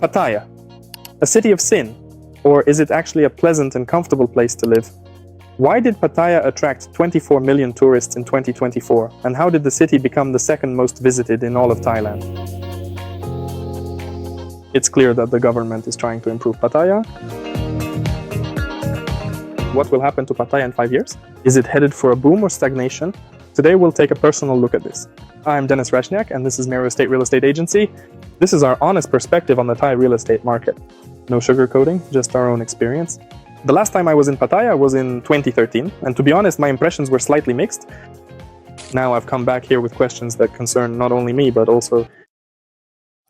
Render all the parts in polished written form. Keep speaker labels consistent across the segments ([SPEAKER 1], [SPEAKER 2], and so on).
[SPEAKER 1] Pattaya, a city of sin, or is it actually a pleasant and comfortable place to live? Why did Pattaya attract 24 million tourists in 2024, and how did the city become the second most visited in all of Thailand? It's clear that the government is trying to improve Pattaya. What will happen to Pattaya in 5 years? Is it headed for a boom or stagnation? Today we'll take a personal look at this. I'm Dennis Rashniak, and this is MERU Estate Real Estate Agency. This is our honest perspective on the Thai real estate market. No sugarcoating, just our own experience. The last time I was in Pattaya was in 2013, and to be honest, my impressions were slightly mixed. Now I've come back here with questions that concern not only me, but also...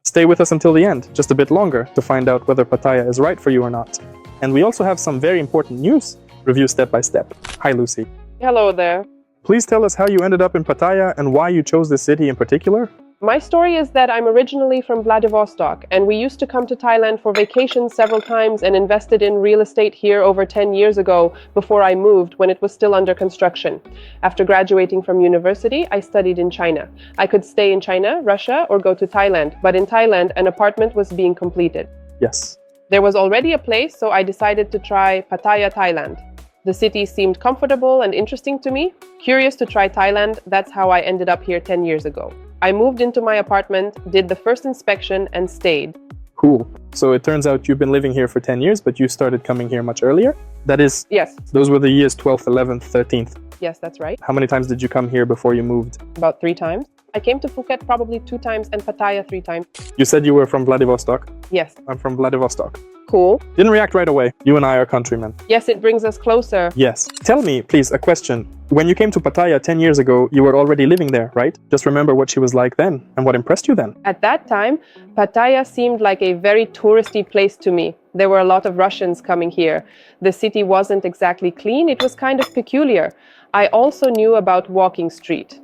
[SPEAKER 1] Stay with us until the end, just a bit longer, to find out whether Pattaya is right for you or not. And we also have some very important news. Review step by step. Hi, Lucy.
[SPEAKER 2] Hello there.
[SPEAKER 1] Please tell us how you ended up in Pattaya and why you chose this city in particular.
[SPEAKER 2] My story is that I'm originally from Vladivostok, and we used to come to Thailand for vacations several times and invested in real estate here over 10 years ago before I moved when it was still under construction. After graduating from university, I studied in China. I could stay in China, Russia, or go to Thailand, but in Thailand, an apartment was being completed.
[SPEAKER 1] Yes.
[SPEAKER 2] There was already a place, so I decided to try Pattaya, Thailand. The city seemed comfortable and interesting to me. Curious to try Thailand, that's how I ended up here 10 years ago. I moved into my apartment, did the first inspection, and stayed.
[SPEAKER 1] Cool. So it turns out you've been living here for 10 years, but you started coming here much earlier? That is...
[SPEAKER 2] Yes.
[SPEAKER 1] Those were the years 12th, 11th, 13th.
[SPEAKER 2] Yes, that's right.
[SPEAKER 1] How many times did you come here before you moved?
[SPEAKER 2] About 3 times. I came to Phuket probably 2 times and Pattaya 3 times.
[SPEAKER 1] You said you were from Vladivostok?
[SPEAKER 2] Yes.
[SPEAKER 1] I'm from Vladivostok.
[SPEAKER 2] Cool.
[SPEAKER 1] Didn't react right away. You and I are countrymen.
[SPEAKER 2] Yes, it brings us closer.
[SPEAKER 1] Yes. Tell me, please, a question. When you came to Pattaya 10 years ago, you were already living there, right? Just remember what she was like then and what impressed you then.
[SPEAKER 2] At that time, Pattaya seemed like a very touristy place to me. There were a lot of Russians coming here. The city wasn't exactly clean. It was kind of peculiar. I also knew about Walking Street.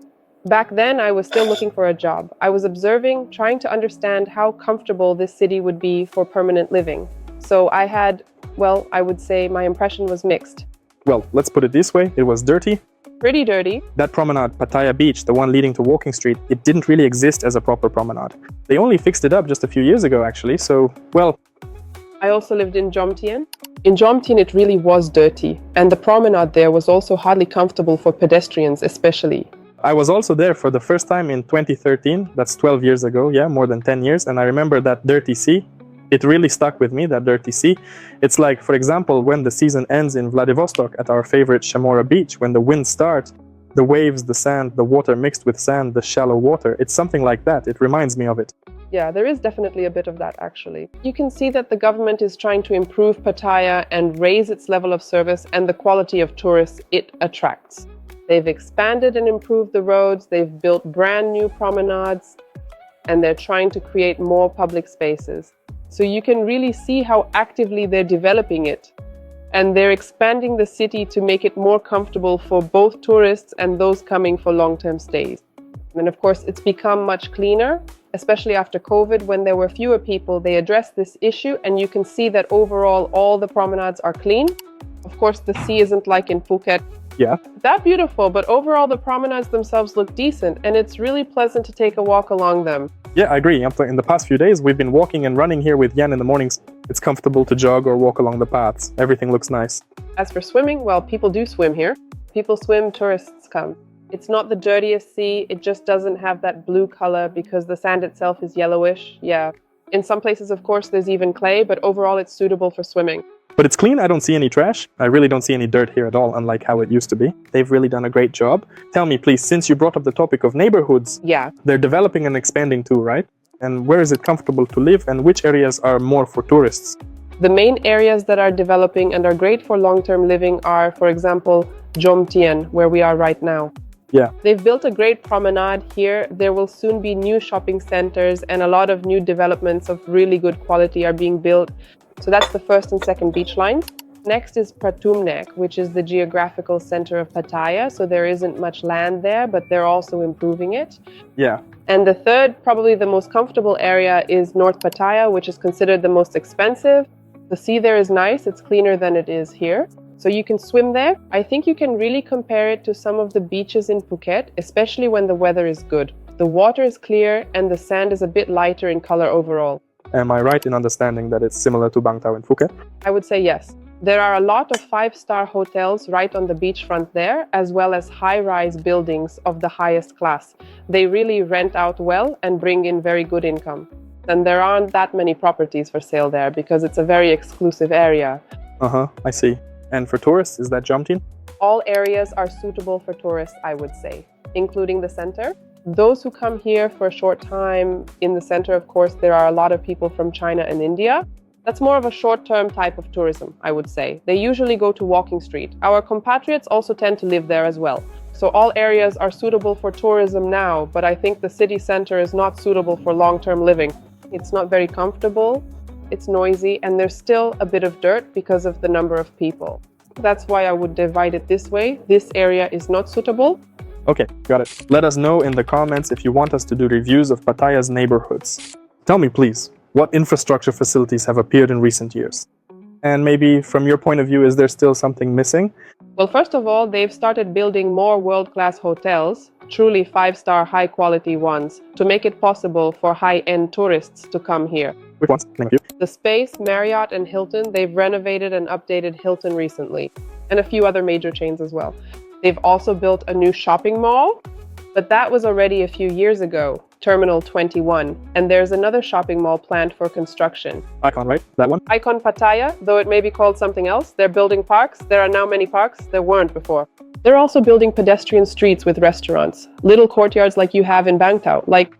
[SPEAKER 2] Back then, I was still looking for a job. I was observing, trying to understand how comfortable this city would be for permanent living. So I had, well, I would say my impression was mixed.
[SPEAKER 1] Well, let's put it this way. It was dirty.
[SPEAKER 2] Pretty dirty.
[SPEAKER 1] That promenade, Pattaya Beach, the one leading to Walking Street, it didn't really exist as a proper promenade. They only fixed it up just a few years ago, actually, so, well...
[SPEAKER 2] I also lived in Jomtien. In Jomtien, it really was dirty. And the promenade there was also hardly comfortable for pedestrians, especially.
[SPEAKER 1] I was also there for the first time in 2013. That's 12 years ago, yeah, more than 10 years. And I remember that dirty sea. It really stuck with me, that dirty sea. It's like, for example, when the season ends in Vladivostok at our favorite Chamora beach, when the wind starts, the waves, the sand, the water mixed with sand, the shallow water, it's something like that. It reminds me of it.
[SPEAKER 2] Yeah, there is definitely a bit of that, actually. You can see that the government is trying to improve Pattaya and raise its level of service and the quality of tourists it attracts. They've expanded and improved the roads, they've built brand new promenades, and they're trying to create more public spaces. So you can really see how actively they're developing it. And they're expanding the city to make it more comfortable for both tourists and those coming for long-term stays. And of course, it's become much cleaner, especially after COVID, when there were fewer people. They addressed this issue, and you can see that overall all the promenades are clean. Of course, the sea isn't like in Phuket.
[SPEAKER 1] Yeah.
[SPEAKER 2] That beautiful, but overall the promenades themselves look decent, and it's really pleasant to take a walk along them.
[SPEAKER 1] Yeah, I agree. In the past few days, we've been walking and running here with Yan in the mornings. It's comfortable to jog or walk along the paths. Everything looks nice.
[SPEAKER 2] As for swimming, well, people do swim here. People swim, tourists come. It's not the dirtiest sea. It just doesn't have that blue color because the sand itself is yellowish. Yeah. In some places, of course, there's even clay, but overall it's suitable for swimming.
[SPEAKER 1] But it's clean. I don't see any trash. I really don't see any dirt here at all, unlike how it used to be. They've really done a great job. Tell me, please, since you brought up the topic of neighborhoods,
[SPEAKER 2] yeah,
[SPEAKER 1] they're developing and expanding too, right? And where is it comfortable to live, and which areas are more for tourists?
[SPEAKER 2] The main areas that are developing and are great for long-term living are, for example, Jomtien, where we are right now.
[SPEAKER 1] Yeah.
[SPEAKER 2] They've built a great promenade here. There will soon be new shopping centers, and a lot of new developments of really good quality are being built. So that's the first and second beach lines. Next is Pratumnek, which is the geographical center of Pattaya. So there isn't much land there, but they're also improving it.
[SPEAKER 1] Yeah.
[SPEAKER 2] And the third, probably the most comfortable area, is North Pattaya, which is considered the most expensive. The sea there is nice. It's cleaner than it is here. So you can swim there. I think you can really compare it to some of the beaches in Phuket, especially when the weather is good. The water is clear and the sand is a bit lighter in color overall.
[SPEAKER 1] Am I right in understanding that it's similar to Bang Tao in Phuket?
[SPEAKER 2] I would say yes. There are a lot of five-star hotels right on the beachfront there, as well as high-rise buildings of the highest class. They really rent out well and bring in very good income. And there aren't that many properties for sale there because it's a very exclusive area.
[SPEAKER 1] I see. And for tourists, is that Jamtin?
[SPEAKER 2] All areas are suitable for tourists, I would say, including the center. Those who come here for a short time in the center, of course, there are a lot of people from China and India. That's more of a short-term type of tourism, I would say. They usually go to Walking Street. Our compatriots also tend to live there as well. So all areas are suitable for tourism now, but I think the city center is not suitable for long-term living. It's not very comfortable, it's noisy, and there's still a bit of dirt because of the number of people. That's why I would divide it this way. This area is not suitable.
[SPEAKER 1] Okay, got it. Let us know in the comments if you want us to do reviews of Pattaya's neighborhoods. Tell me, please, what infrastructure facilities have appeared in recent years? And maybe from your point of view, is there still something missing?
[SPEAKER 2] Well, first of all, they've started building more world-class hotels, truly five-star, high-quality ones, to make it possible for high-end tourists to come here.
[SPEAKER 1] Which ones? Thank you.
[SPEAKER 2] The Space, Marriott, and Hilton, they've renovated and updated Hilton recently, and a few other major chains as well. They've also built a new shopping mall, but that was already a few years ago, Terminal 21, and there's another shopping mall planned for construction.
[SPEAKER 1] Icon, right? That one?
[SPEAKER 2] Icon Pattaya, though it may be called something else, they're building parks. There are now many parks there weren't before. They're also building pedestrian streets with restaurants, little courtyards like you have in Bang Tao, like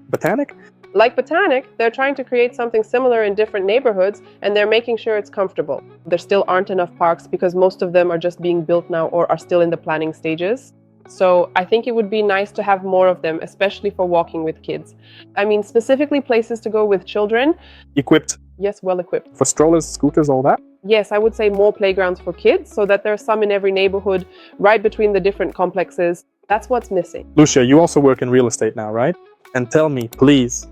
[SPEAKER 1] Botanic?
[SPEAKER 2] Like Botanic, they're trying to create something similar in different neighborhoods, and they're making sure it's comfortable. There still aren't enough parks because most of them are just being built now or are still in the planning stages. So I think it would be nice to have more of them, especially for walking with kids. I mean, specifically places to go with children.
[SPEAKER 1] Equipped?
[SPEAKER 2] Yes, well equipped.
[SPEAKER 1] For strollers, scooters, all that?
[SPEAKER 2] Yes, I would say more playgrounds for kids so that there's some in every neighborhood, right between the different complexes. That's what's missing.
[SPEAKER 1] Lucia, you also work in real estate now, right? And tell me, please,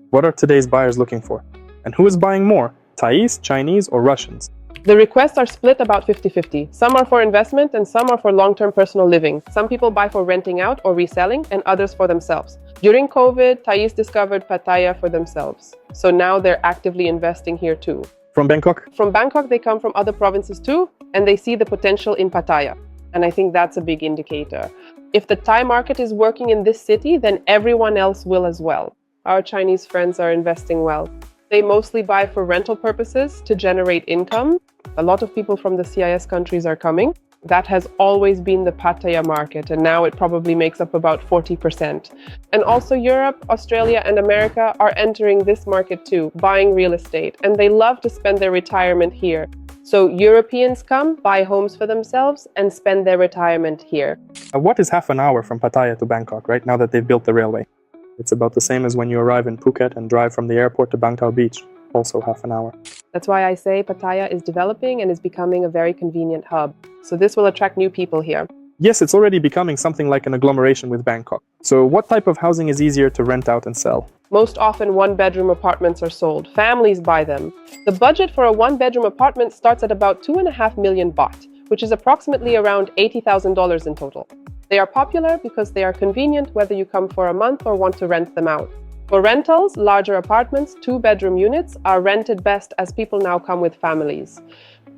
[SPEAKER 1] what are today's buyers looking for? And who is buying more? Thais, Chinese, or Russians?
[SPEAKER 2] The requests are split about 50-50. Some are for investment and some are for long-term personal living. Some people buy for renting out or reselling and others for themselves. During COVID, Thais discovered Pattaya for themselves. So now they're actively investing here too.
[SPEAKER 1] From Bangkok?
[SPEAKER 2] From Bangkok, they come from other provinces too, and they see the potential in Pattaya. And I think that's a big indicator. If the Thai market is working in this city, then everyone else will as well. Our Chinese friends are investing well. They mostly buy for rental purposes to generate income. A lot of people from the CIS countries are coming. That has always been the Pattaya market, and now it probably makes up about 40%. And also Europe, Australia, and America are entering this market too, buying real estate, and they love to spend their retirement here. So Europeans come, buy homes for themselves, and spend their retirement here.
[SPEAKER 1] What is half an hour from Pattaya to Bangkok, right, now that they've built the railway? It's about the same as when you arrive in Phuket and drive from the airport to Bang Tao Beach, also half an hour.
[SPEAKER 2] That's why I say Pattaya is developing and is becoming a very convenient hub. So this will attract new people here.
[SPEAKER 1] Yes, it's already becoming something like an agglomeration with Bangkok. So what type of housing is easier to rent out and sell?
[SPEAKER 2] Most often one-bedroom apartments are sold. Families buy them. The budget for a one-bedroom apartment starts at about 2.5 million baht, which is approximately around $80,000 in total. They are popular because they are convenient whether you come for a month or want to rent them out. For rentals, larger apartments, two-bedroom units are rented best as people now come with families.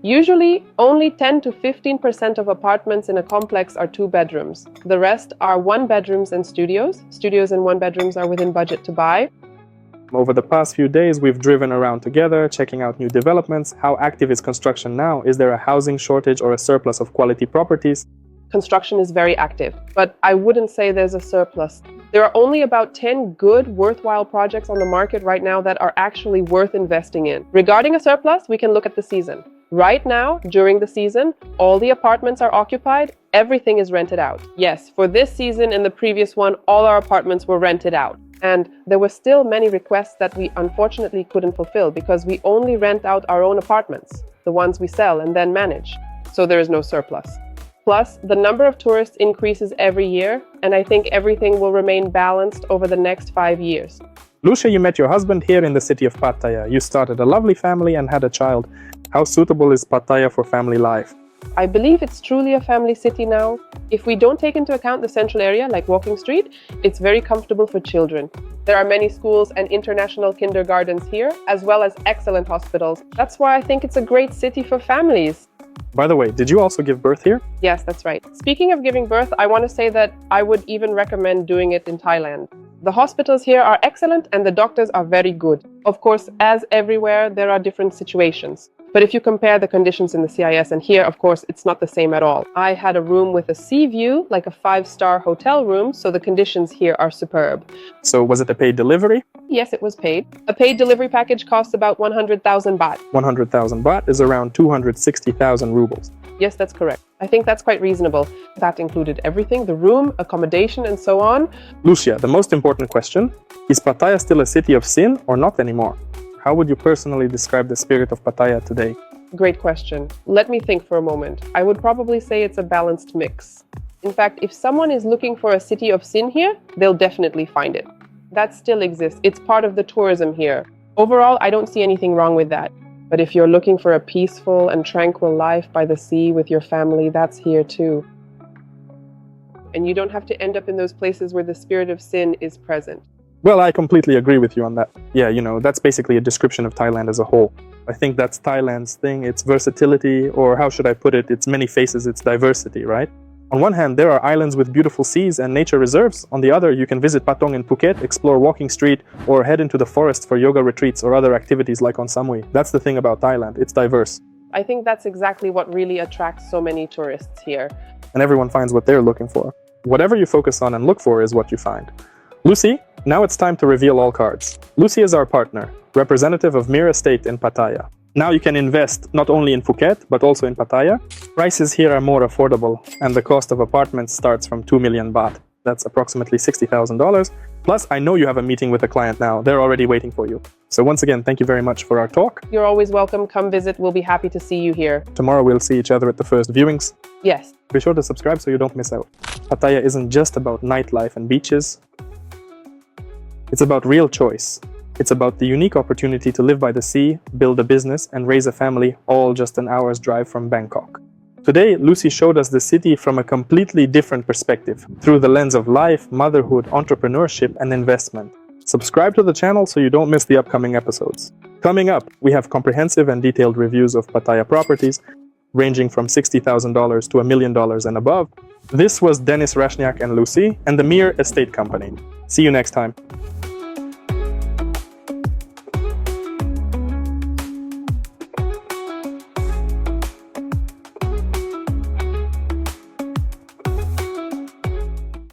[SPEAKER 2] Usually, only 10 to 15% of apartments in a complex are two bedrooms. The rest are one bedrooms and studios. Studios and one bedrooms are within budget to buy.
[SPEAKER 1] Over the past few days, we've driven around together, checking out new developments. How active is construction now? Is there a housing shortage or a surplus of quality properties?
[SPEAKER 2] Construction is very active, but I wouldn't say there's a surplus. There are only about 10 good, worthwhile projects on the market right now that are actually worth investing in. Regarding a surplus, we can look at the season. Right now, during the season, all the apartments are occupied, everything is rented out. Yes, for this season and the previous one, all our apartments were rented out. And there were still many requests that we unfortunately couldn't fulfill because we only rent out our own apartments, the ones we sell and then manage. So there is no surplus. Plus, the number of tourists increases every year, and I think everything will remain balanced over the next 5 years.
[SPEAKER 1] Lucia, you met your husband here in the city of Pattaya. You started a lovely family and had a child. How suitable is Pattaya for family life?
[SPEAKER 2] I believe it's truly a family city now. If we don't take into account the central area, like Walking Street, it's very comfortable for children. There are many schools and international kindergartens here, as well as excellent hospitals. That's why I think it's a great city for families.
[SPEAKER 1] By the way, did you also give birth here?
[SPEAKER 2] Yes, that's right. Speaking of giving birth, I want to say that I would even recommend doing it in Thailand. The hospitals here are excellent and the doctors are very good. Of course, as everywhere, there are different situations. But if you compare the conditions in the CIS and here, of course, it's not the same at all. I had a room with a sea view, like a 5-star hotel room, so the conditions here are superb.
[SPEAKER 1] So was it a paid delivery?
[SPEAKER 2] Yes, it was paid. A paid delivery package costs about 100,000 baht.
[SPEAKER 1] 100,000 baht is around 260,000 rubles.
[SPEAKER 2] Yes, that's correct. I think that's quite reasonable. That included everything, the room, accommodation, and so on.
[SPEAKER 1] Lucia, the most important question, is Pattaya still a city of sin or not anymore? How would you personally describe the spirit of Pattaya today?
[SPEAKER 2] Great question. Let me think for a moment. I would probably say it's a balanced mix. In fact, if someone is looking for a city of sin here, they'll definitely find it. That still exists. It's part of the tourism here. Overall, I don't see anything wrong with that. But if you're looking for a peaceful and tranquil life by the sea with your family, that's here too. And you don't have to end up in those places where the spirit of sin is present.
[SPEAKER 1] Well, I completely agree with you on that. Yeah, that's basically a description of Thailand as a whole. I think that's Thailand's thing, its versatility, or how should I put it, its many faces, its diversity, right? On one hand, there are islands with beautiful seas and nature reserves. On the other, you can visit Patong in Phuket, explore Walking Street, or head into the forest for yoga retreats or other activities like on Samui. That's the thing about Thailand, it's diverse.
[SPEAKER 2] I think that's exactly what really attracts so many tourists here.
[SPEAKER 1] And everyone finds what they're looking for. Whatever you focus on and look for is what you find. Lucy, now it's time to reveal all cards. Lucy is our partner, representative of MERU Estate in Pattaya. Now you can invest not only in Phuket, but also in Pattaya. Prices here are more affordable, and the cost of apartments starts from 2 million baht. That's approximately $60,000. Plus, I know you have a meeting with a client now. They're already waiting for you. So once again, thank you very much for our talk.
[SPEAKER 2] You're always welcome. Come visit. We'll be happy to see you here.
[SPEAKER 1] Tomorrow we'll see each other at the first viewings.
[SPEAKER 2] Yes.
[SPEAKER 1] Be sure to subscribe so you don't miss out. Pattaya isn't just about nightlife and beaches. It's about real choice. It's about the unique opportunity to live by the sea, build a business, and raise a family, all just an hour's drive from Bangkok. Today, Lucy showed us the city from a completely different perspective, through the lens of life, motherhood, entrepreneurship, and investment. Subscribe to the channel so you don't miss the upcoming episodes. Coming up, we have comprehensive and detailed reviews of Pattaya properties, ranging from $60,000 to $1 million and above. This was Dennis Rashniak and Lucy, and the MERU Estate Company. See you next time.